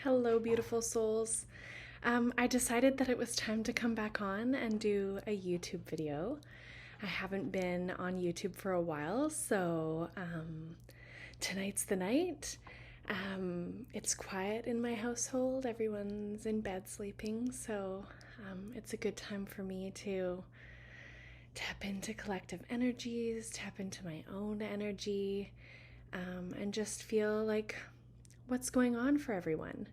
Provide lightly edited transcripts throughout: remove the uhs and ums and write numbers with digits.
Hello, beautiful souls. I decided that it was time to come back on and do a YouTube video. I haven't been on YouTube for a while, so tonight's the night. It's quiet in my household, everyone's in bed sleeping, so it's a good time for me to tap into collective energies, tap into my own energy, and just feel like what's going on for everyone.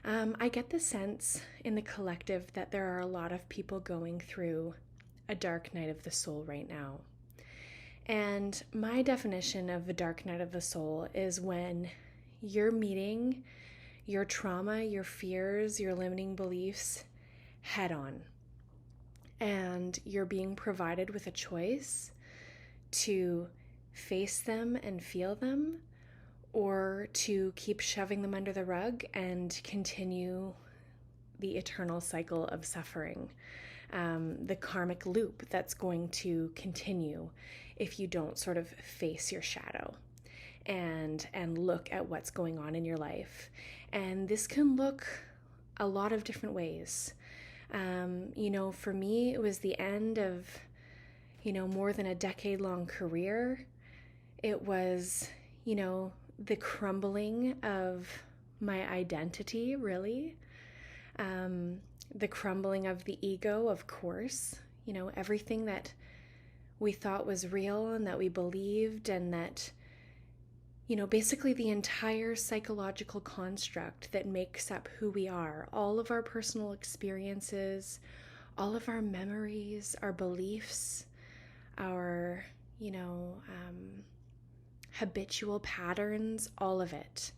I get the sense in the collective that there are a lot of people going through a dark night of the soul right now. And my definition of a dark night of the soul is when you're meeting your trauma, your fears, your limiting beliefs head on. And you're being provided with a choice to face them and feel them, or to keep shoving them under the rug and continue the eternal cycle of suffering, the karmic loop that's going to continue if you don't sort of face your shadow and look at what's going on in your life. And this can look a lot of different ways. For me, it was the end of, more than a decade-long career. It was, the crumbling of my identity, really. The crumbling of the ego, of course. Everything that we thought was real and that we believed, and that, basically the entire psychological construct that makes up who we are, all of our personal experiences, all of our memories, our beliefs, our, habitual patterns, all of it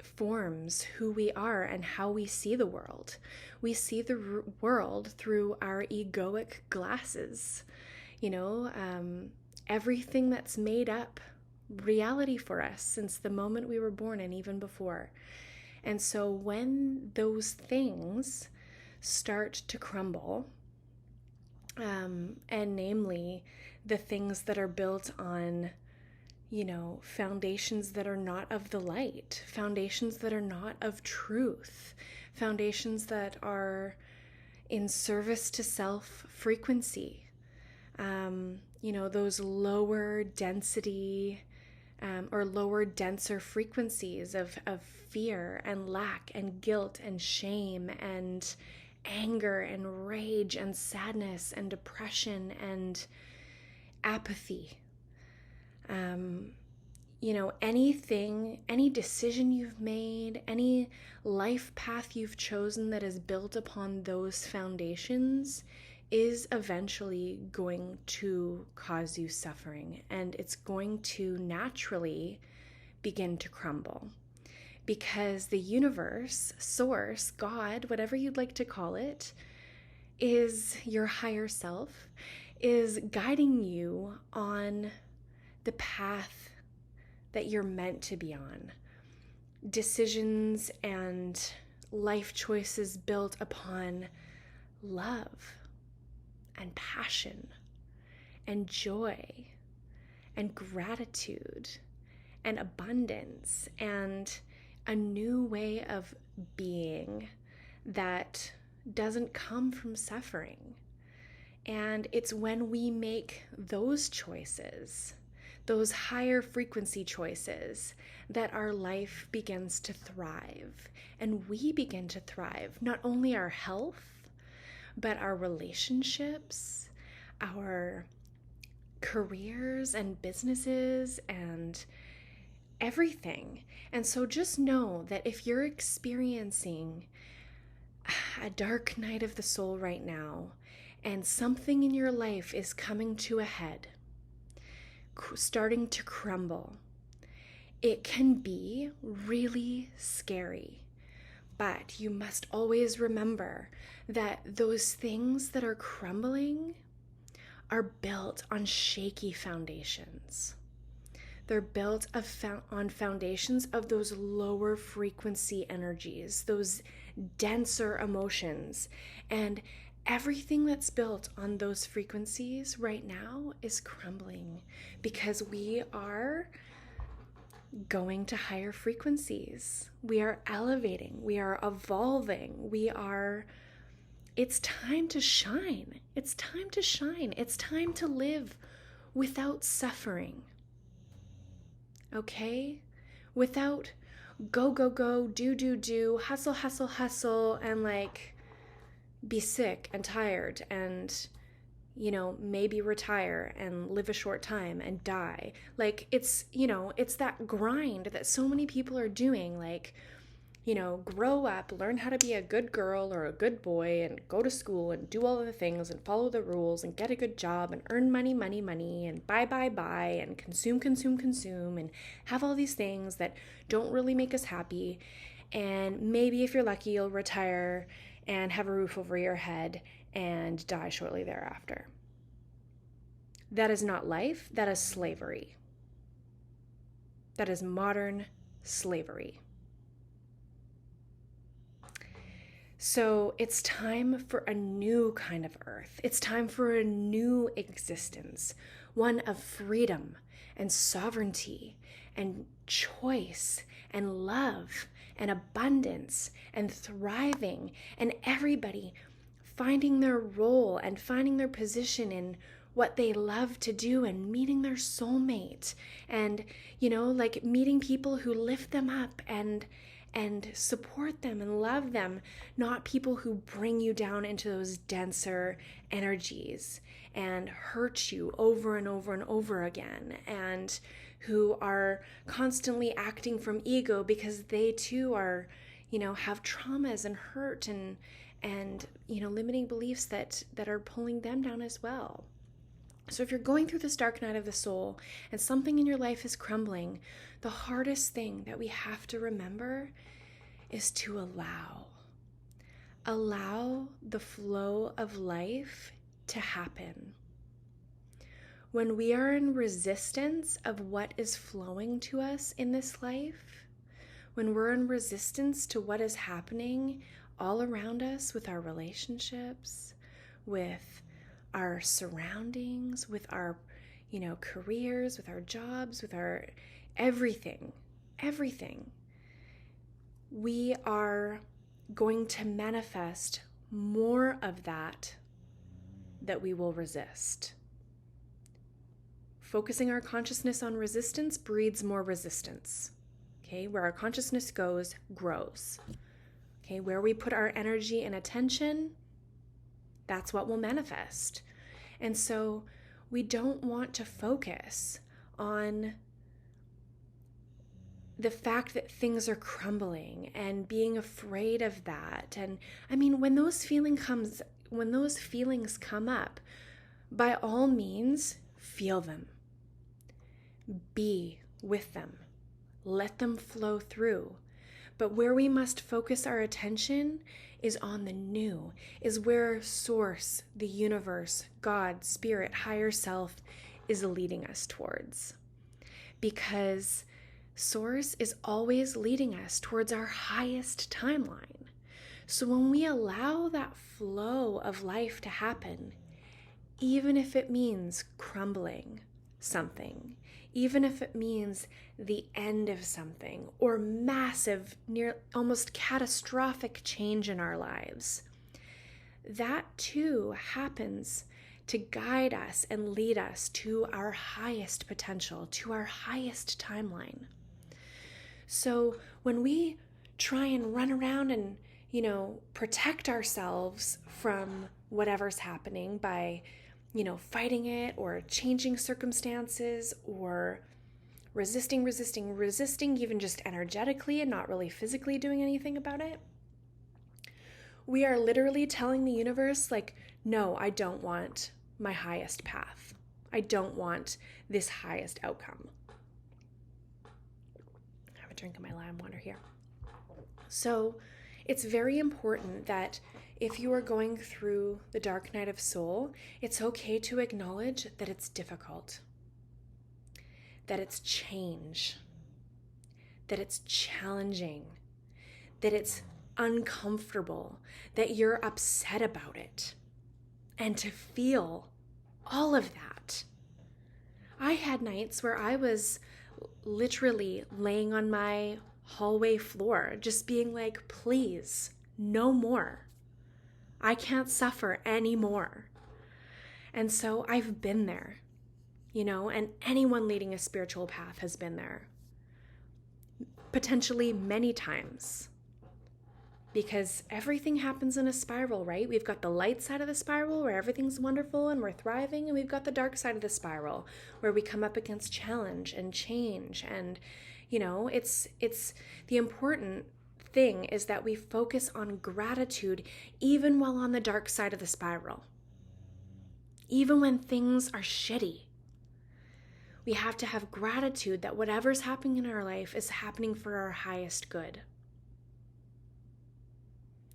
forms who we are and how we see the world. We see the world through our egoic glasses. Everything that's made up reality for us since the moment we were born and even before. And so when those things start to crumble, and namely the things that are built on, foundations that are not of the light, foundations that are not of truth, foundations that are in service to self frequency, those lower density or lower denser frequencies of fear and lack and guilt and shame and anger and rage and sadness and depression and apathy. Anything, any decision you've made, any life path you've chosen that is built upon those foundations is eventually going to cause you suffering, and it's going to naturally begin to crumble. Because the universe, source, God, whatever you'd like to call it, is your higher self, is guiding you on the path that you're meant to be on. Decisions and life choices built upon love and passion and joy and gratitude and abundance and a new way of being that doesn't come from suffering. And it's when we make those choices, those higher frequency choices, that our life begins to thrive. And we begin to thrive, not only our health, but our relationships, our careers and businesses and everything. And so just know that if you're experiencing a dark night of the soul right now, and something in your life is coming to a head, starting to crumble, it can be really scary. But you must always remember that those things that are crumbling are built on shaky foundations. They're built on foundations of those lower frequency energies, those denser emotions. And everything that's built on those frequencies right now is crumbling because we are going to higher frequencies. We are elevating. We are evolving. It's time to shine. It's time to shine. It's time to live without suffering. Okay? Without go, go, go, do, hustle, hustle, hustle, and like be sick and tired and, maybe retire and live a short time and die. Like it's that grind that so many people are doing. Like, grow up, learn how to be a good girl or a good boy and go to school and do all of the things and follow the rules and get a good job and earn money and buy and consume and have all these things that don't really make us happy. And maybe if you're lucky, you'll retire and have a roof over your head and die shortly thereafter. That is not life. That is slavery. That is modern slavery. So it's time for a new kind of earth. It's time for a new existence, one of freedom and sovereignty and choice and love and abundance and thriving, and everybody finding their role and finding their position in what they love to do and meeting their soulmate and, like meeting people who lift them up and support them and love them, not people who bring you down into those denser energies and hurt you over and over and over again, and who are constantly acting from ego because they too are, have traumas and hurt and limiting beliefs that are pulling them down as well. So if you're going through this dark night of the soul and something in your life is crumbling, the hardest thing that we have to remember is to allow the flow of life to happen. When we are in resistance of what is flowing to us in this life, when we're in resistance to what is happening all around us with our relationships, with our surroundings, with our, careers, with our jobs, with our everything, we are going to manifest more of that we will resist. Focusing our consciousness on resistance breeds more resistance. Okay, where our consciousness goes, grows. Okay, where we put our energy and attention, that's what will manifest. And so we don't want to focus on the fact that things are crumbling and being afraid of that. And I mean, when those feelings come up, by all means, feel them. Be with them. Let them flow through. But where we must focus our attention is on the new, is where Source, the universe, God, Spirit, higher self is leading us towards. Because Source is always leading us towards our highest timeline. So when we allow that flow of life to happen, even if it means crumbling something, even if it means the end of something or massive, near almost catastrophic change in our lives, that too happens to guide us and lead us to our highest potential, to our highest timeline. So when we try and run around and, protect ourselves from whatever's happening by, fighting it or changing circumstances or resisting, even just energetically and not really physically doing anything about it, we are literally telling the universe, like, no, I don't want my highest path. I don't want this highest outcome. I have a drink of my lime water here. So it's very important that if you are going through the dark night of soul, it's okay to acknowledge that it's difficult, that it's change, that it's challenging, that it's uncomfortable, that you're upset about it, and to feel all of that. I had nights where I was literally laying on my hallway floor, just being like, please, no more. I can't suffer anymore. And so I've been there, and anyone leading a spiritual path has been there, potentially many times. Because everything happens in a spiral, right? We've got the light side of the spiral where everything's wonderful and we're thriving, and we've got the dark side of the spiral where we come up against challenge and change. And, it's the important thing is that we focus on gratitude even while on the dark side of the spiral. Even when things are shitty, we have to have gratitude that whatever's happening in our life is happening for our highest good.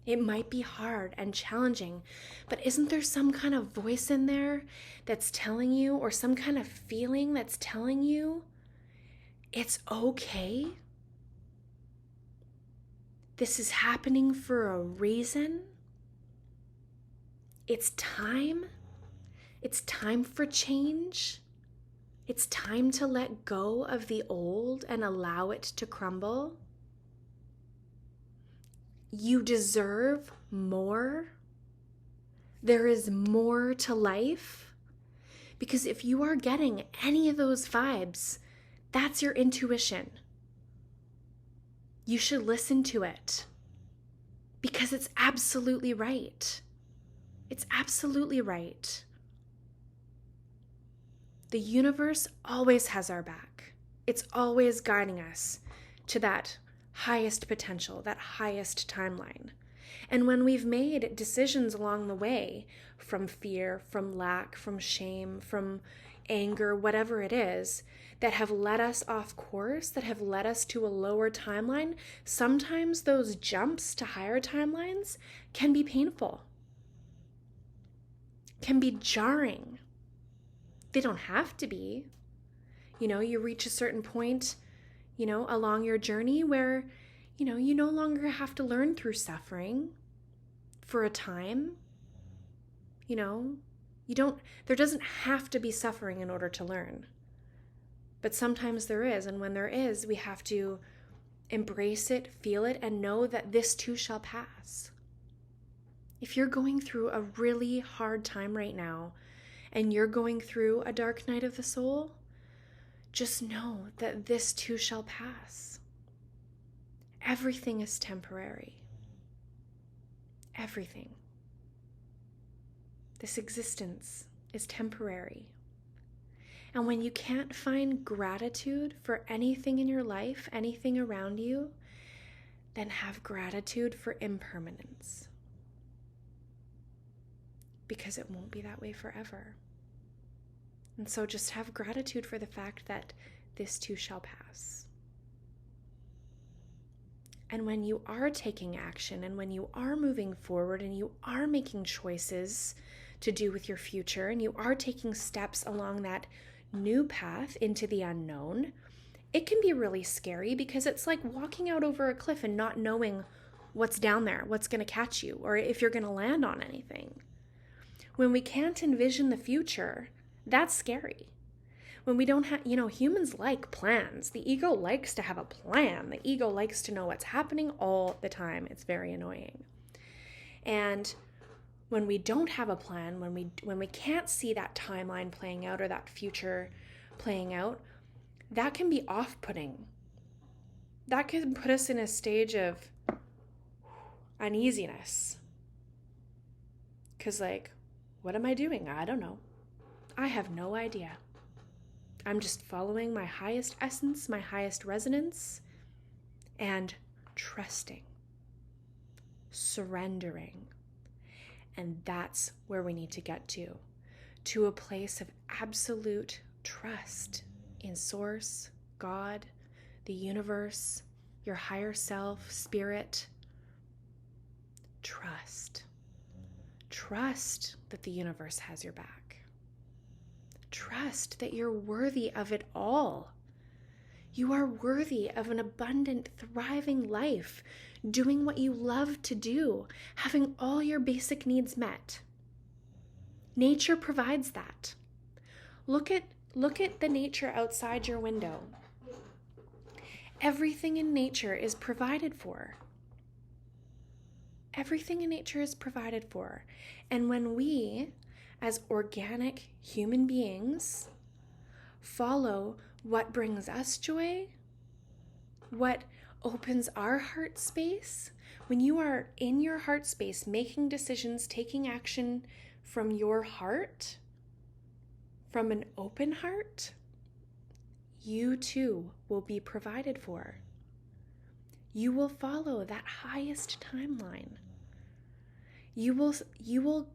It might be hard and challenging, but isn't there some kind of voice in there that's telling you, or some kind of feeling that's telling you, it's okay? This is happening for a reason. It's time. It's time for change. It's time to let go of the old and allow it to crumble. You deserve more. There is more to life. Because if you are getting any of those vibes, that's your intuition. You should listen to it. Because it's absolutely right. It's absolutely right. The universe always has our back. It's always guiding us to that highest potential, that highest timeline. And when we've made decisions along the way, from fear, from lack, from shame, from anger, whatever it is, that have led us off course, that have led us to a lower timeline, sometimes those jumps to higher timelines can be painful, can be jarring. They don't have to be. You reach a certain point along your journey where, you no longer have to learn through suffering for a time. There doesn't have to be suffering in order to learn. But sometimes there is, and when there is, we have to embrace it, feel it, and know that this too shall pass. If you're going through a really hard time right now, and you're going through a dark night of the soul, just know that this too shall pass. Everything is temporary. Everything. This existence is temporary. And when you can't find gratitude for anything in your life, anything around you, then have gratitude for impermanence. Because it won't be that way forever. And so just have gratitude for the fact that this too shall pass. And when you are taking action, and when you are moving forward, and you are making choices to do with your future, and you are taking steps along that new path into the unknown, it can be really scary because it's like walking out over a cliff and not knowing what's down there, what's going to catch you, or if you're going to land on anything. When we can't envision the future, that's scary. When we don't have, humans like plans. The ego likes to have a plan. The ego likes to know what's happening all the time. It's very annoying. And when we don't have a plan, when we can't see that timeline playing out or that future playing out, that can be off-putting. That can put us in a stage of uneasiness. Because what am I doing? I don't know. I have no idea. I'm just following my highest essence, my highest resonance, and trusting, surrendering. And that's where we need to get to a place of absolute trust in Source, God, the universe, your higher self, spirit. Trust. Trust that the universe has your back. Trust that you're worthy of it all. You are worthy of an abundant, thriving life, doing what you love to do, having all your basic needs met. Nature provides that. Look at the nature outside your window. Everything in nature is provided for. Everything in nature is provided for. And when we, as organic human beings, follow what brings us joy, what opens our heart space, when you are in your heart space, making decisions, taking action from your heart, from an open heart, you too will be provided for. You will follow that highest timeline. You will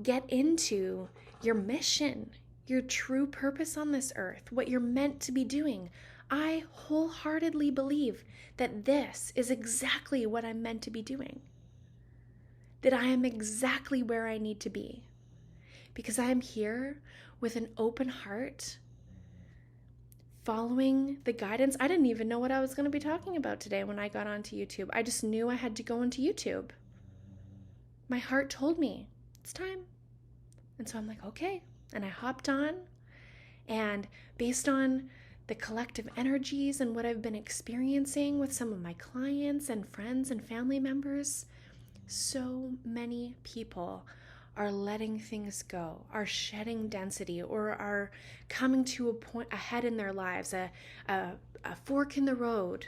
get into your mission, your true purpose on this earth, what you're meant to be doing. I wholeheartedly believe that this is exactly what I'm meant to be doing. That I am exactly where I need to be. Because I am here with an open heart, following the guidance. I didn't even know what I was going to be talking about today when I got onto YouTube. I just knew I had to go into YouTube. My heart told me, it's time. And so I'm like, okay. And I hopped on, and based on the collective energies and what I've been experiencing with some of my clients and friends and family members, so many people are letting things go, are shedding density, or are coming to a point ahead in their lives, a fork in the road,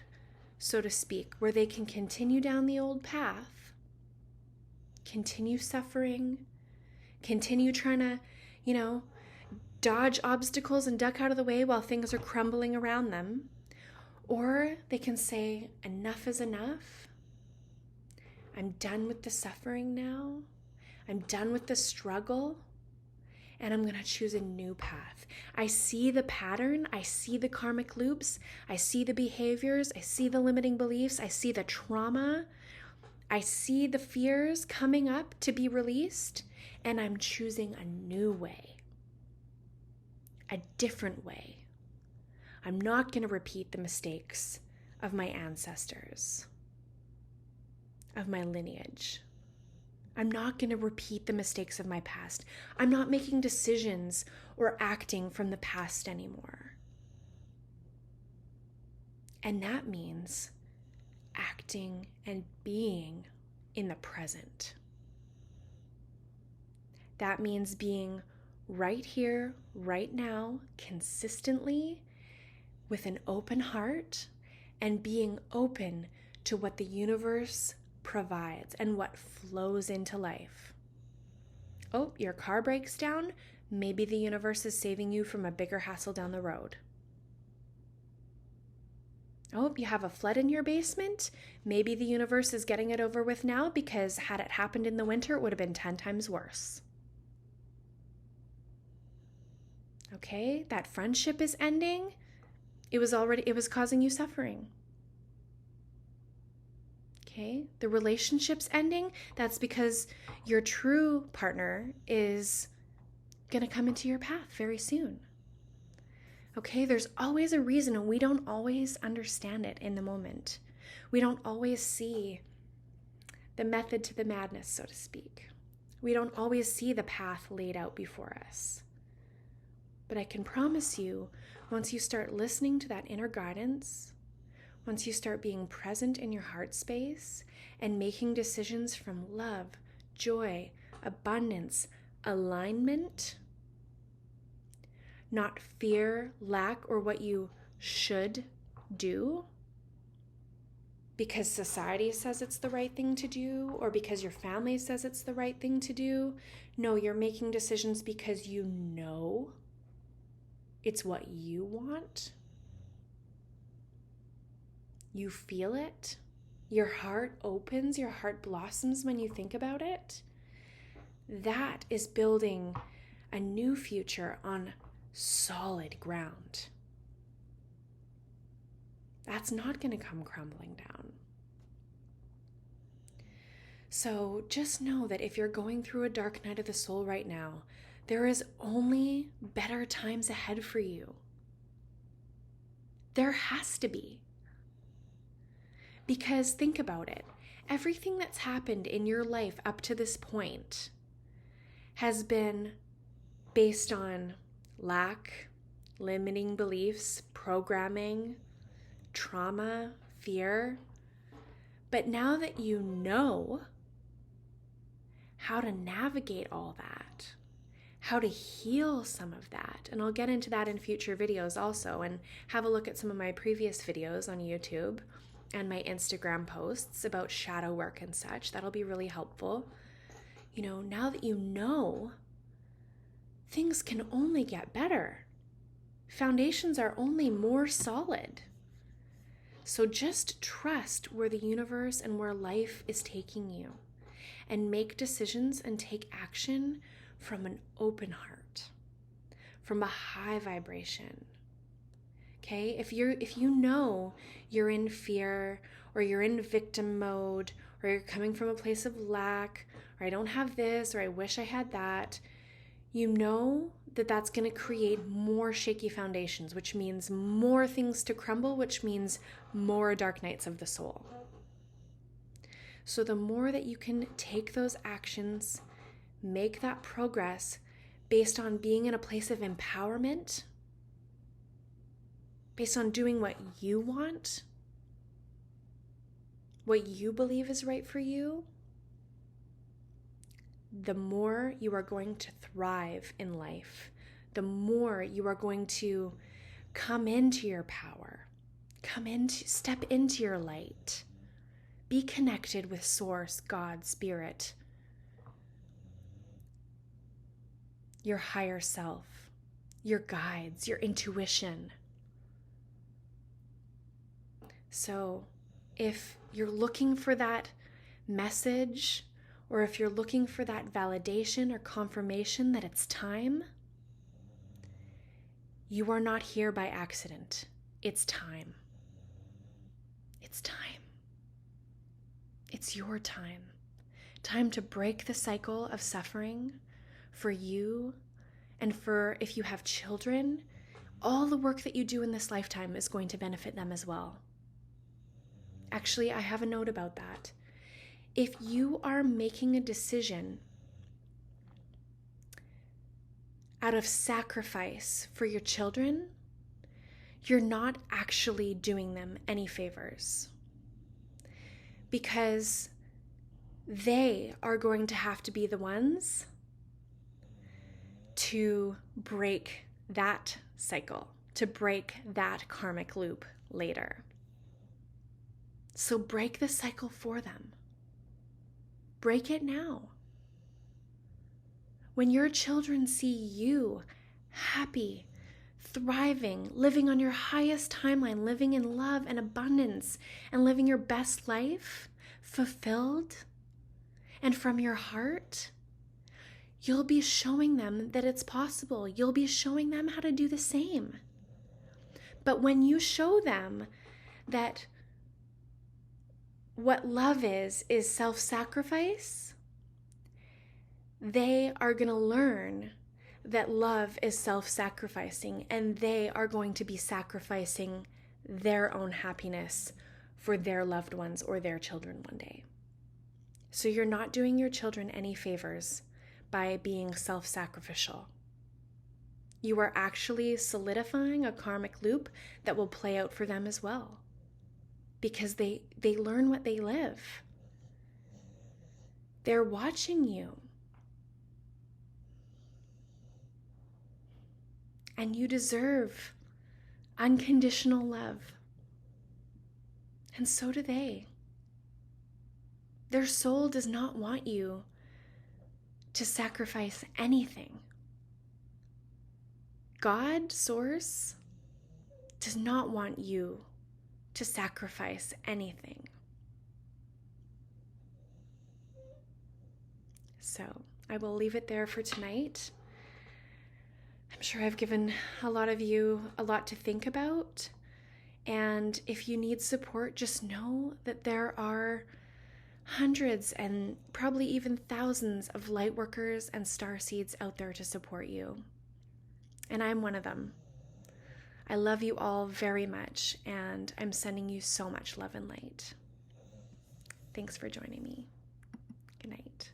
so to speak, where they can continue down the old path, continue suffering, continue trying to, dodge obstacles and duck out of the way while things are crumbling around them. Or they can say, enough is enough. I'm done with the suffering now. I'm done with the struggle, and I'm going to choose a new path. I see the pattern. I see the karmic loops. I see the behaviors. I see the limiting beliefs. I see the trauma. I see the fears coming up to be released, and I'm choosing a new way, a different way. I'm not going to repeat the mistakes of my ancestors, of my lineage. I'm not going to repeat the mistakes of my past. I'm not making decisions or acting from the past anymore. And that means acting and being in the present. That means being right here, right now, consistently, with an open heart, and being open to what the universe provides and what flows into life. Oh, your car breaks down? Maybe the universe is saving you from a bigger hassle down the road. Oh, you have a flood in your basement? Maybe the universe is getting it over with now, because had it happened in the winter, it would have been 10 times worse. Okay, that friendship is ending. It was causing you suffering. Okay, the relationship's ending. That's because your true partner is going to come into your path very soon. Okay, there's always a reason, and we don't always understand it in the moment. We don't always see the method to the madness, so to speak. We don't always see the path laid out before us. But I can promise you, once you start listening to that inner guidance, once you start being present in your heart space and making decisions from love, joy, abundance, alignment, not fear, lack, or what you should do because society says it's the right thing to do, or because your family says it's the right thing to do. No, you're making decisions because you know it's what you want. You feel it. Your heart opens, your heart blossoms when you think about it. That is building a new future on solid ground. That's not going to come crumbling down. So just know that if you're going through a dark night of the soul right now, there is only better times ahead for you. There has to be. Because think about it. Everything that's happened in your life up to this point has been based on lack, limiting beliefs, programming, trauma, fear. But now that you know how to navigate all that, how to heal some of that, and I'll get into that in future videos also, and have a look at some of my previous videos on YouTube and my Instagram posts about shadow work and such. That'll be really helpful. Now that you know, things can only get better. Foundations are only more solid. So just trust where the universe and where life is taking you, and make decisions and take action from an open heart, from a high vibration. Okay? If you know you're in fear, or you're in victim mode, or you're coming from a place of lack, or I don't have this, or I wish I had that, you know that that's going to create more shaky foundations, which means more things to crumble, which means more dark nights of the soul. So the more that you can take those actions, make that progress based on being in a place of empowerment, based on doing what you want, what you believe is right for you, the more you are going to thrive in life, the more you are going to come into your power, step into your light, be connected with Source, God, Spirit, your higher self, your guides, your intuition. So if you're looking for that message, or if you're looking for that validation or confirmation that it's time, you are not here by accident. It's time. It's time. It's your time. Time to break the cycle of suffering for you, and for if you have children, all the work that you do in this lifetime is going to benefit them as well. Actually, I have a note about that. If you are making a decision out of sacrifice for your children, you're not actually doing them any favors, because they are going to have to be the ones to break that cycle, to break that karmic loop later. So break the cycle for them. Break it now. When your children see you happy, thriving, living on your highest timeline, living in love and abundance, and living your best life, fulfilled, and from your heart, you'll be showing them that it's possible. You'll be showing them how to do the same. But when you show them that what love is self-sacrifice, they are going to learn that love is self-sacrificing, and they are going to be sacrificing their own happiness for their loved ones or their children one day. So you're not doing your children any favors by being self-sacrificial. You are actually solidifying a karmic loop that will play out for them as well, because they learn what they live. They're watching you. And you deserve unconditional love. And so do they. Their soul does not want you to sacrifice anything. God, Source, does not want you to sacrifice anything. So I will leave it there for tonight. I'm sure I've given a lot of you a lot to think about. And if you need support, just know that there are hundreds and probably even thousands of light workers and starseeds out there to support you. And I'm one of them. I love you all very much, and I'm sending you so much love and light. Thanks for joining me. Good night.